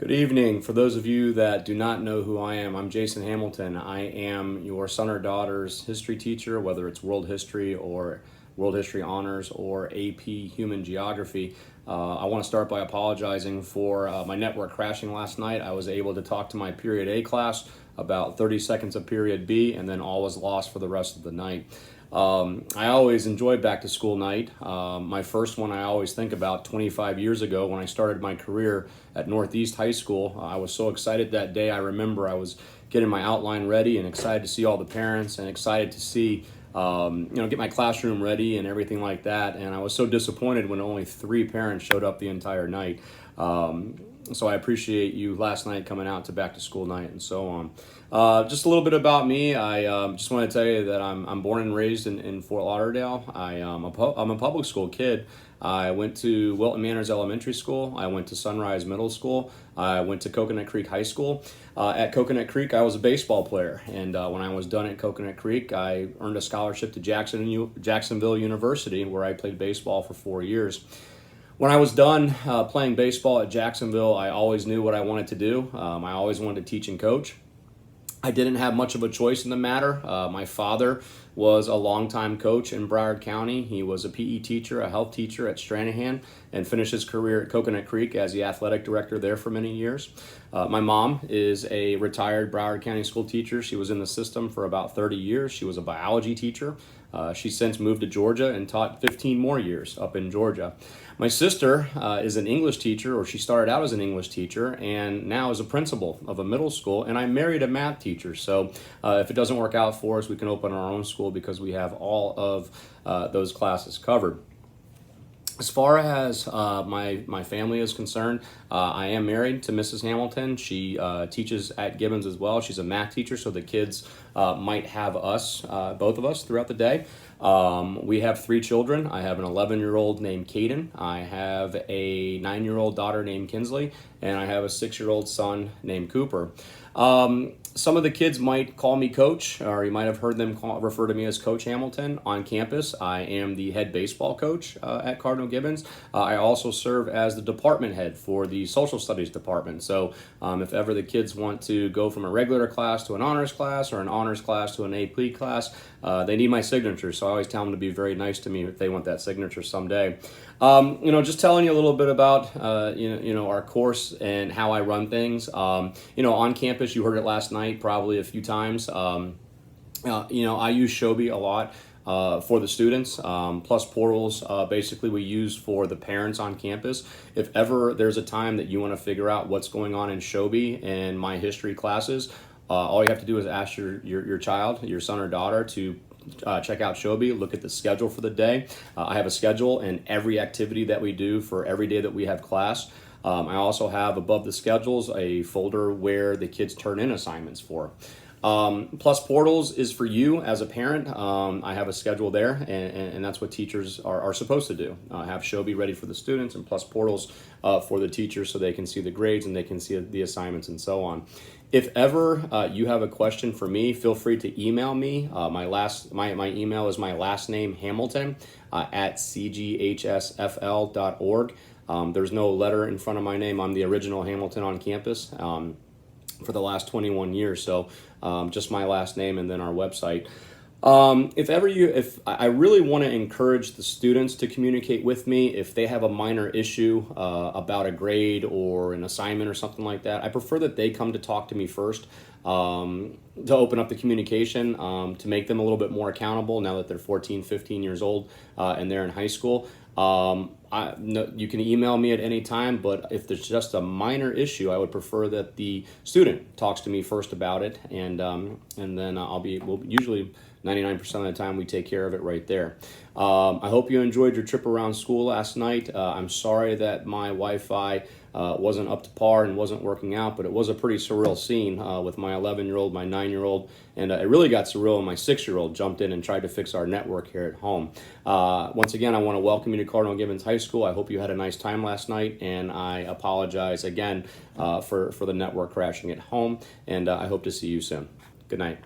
Good evening. For those of you that do not know who I am, I'm Jason Hamilton. I am your son or daughter's history teacher, whether it's world history or world history honors or AP human geography. I want to start by apologizing for my network crashing last night. I was able to talk to my period A class about 30 seconds of period B, and then all was lost for the rest of the night. I always enjoyed back to school night. My first one I always think about 25 years ago when I started my career at Northeast High School. I was so excited that day. I remember I was getting my outline ready and excited to see all the parents and excited to see get my classroom ready and everything like that. And I was so disappointed when only 3 parents showed up the entire night. So I appreciate you last night coming out to back to school night and so on. Just a little bit about me. I just want to tell you that I'm born and raised in Fort Lauderdale. I'm a public school kid. I went to Wilton Manors Elementary School. I went to Sunrise Middle School. I went to Coconut Creek High School. At Coconut Creek, I was a baseball player. And when I was done at Coconut Creek, I earned a scholarship to Jacksonville University, where I played baseball for 4 years. When I was done playing baseball at Jacksonville, I always knew what I wanted to do. I always wanted to teach and coach. I didn't have much of a choice in the matter. My father was a longtime coach in Broward County. He was a PE teacher, a health teacher at Stranahan, and finished his career at Coconut Creek as the athletic director there for many years. My mom is a retired Broward County school teacher. She was in the system for about 30 years. She was a biology teacher. She's since moved to Georgia and taught 15 more years up in Georgia. My sister is an English teacher, or she started out as an English teacher, and now is a principal of a middle school, and I married a math teacher. So if it doesn't work out for us, we can open our own school because we have all of those classes covered. As far as my family is concerned, I am married to Mrs. Hamilton. She teaches at Gibbons as well. She's a math teacher, so the kids might have us, both of us, throughout the day. We have 3 children. I have an 11-year-old named Caden. I have a 9-year-old daughter named Kinsley, and I have a 6-year-old son named Cooper. Some of the kids might call me Coach, or you might have heard them refer to me as Coach Hamilton on campus. I am the head baseball coach at Cardinal Gibbons. I also serve as the department head for the social studies department. So if ever the kids want to go from a regular class to an honors class, or an honors class to an AP class, they need my signature. So I always tell them to be very nice to me if they want that signature someday. Just telling you a little bit about our course and how I run things. On campus, you heard it last night probably a few times. I use Shobi a lot for the students, plus portals basically we use for the parents on campus. If ever there's a time that you want to figure out what's going on in Shobi and my history classes, all you have to do is ask your child, your son or daughter, to check out Shobi, look at the schedule for the day. I have a schedule and every activity that we do for every day that we have class. I also have above the schedules a folder where the kids turn in assignments for. Plus portals is for you as a parent. I have a schedule there, and that's what teachers are supposed to do. Have Shobi ready for the students, and plus portals for the teachers so they can see the grades and they can see the assignments and so on. If ever you have a question for me, feel free to email me. My email is my last name, Hamilton, at cghsfl.org. There's no letter in front of my name. I'm the original Hamilton on campus for the last 21 years. So just my last name and then our website. If I really want to encourage the students to communicate with me if they have a minor issue about a grade or an assignment or something like that. I prefer that they come to talk to me first to open up the communication, to make them a little bit more accountable now that they're 14, 15 years old and they're in high school. You can email me at any time, but if there's just a minor issue, I would prefer that the student talks to me first about it, and then we'll usually 99% of the time we take care of it right there. I hope you enjoyed your trip around school last night. I'm sorry that my Wi-Fi wasn't up to par and wasn't working out, but it was a pretty surreal scene with my 11-year-old, my 9-year-old, and it really got surreal when my 6-year-old jumped in and tried to fix our network here at home. Once again, I want to welcome you to Cardinal Gibbons High School. I hope you had a nice time last night, and I apologize again for the network crashing at home, and I hope to see you soon. Good night.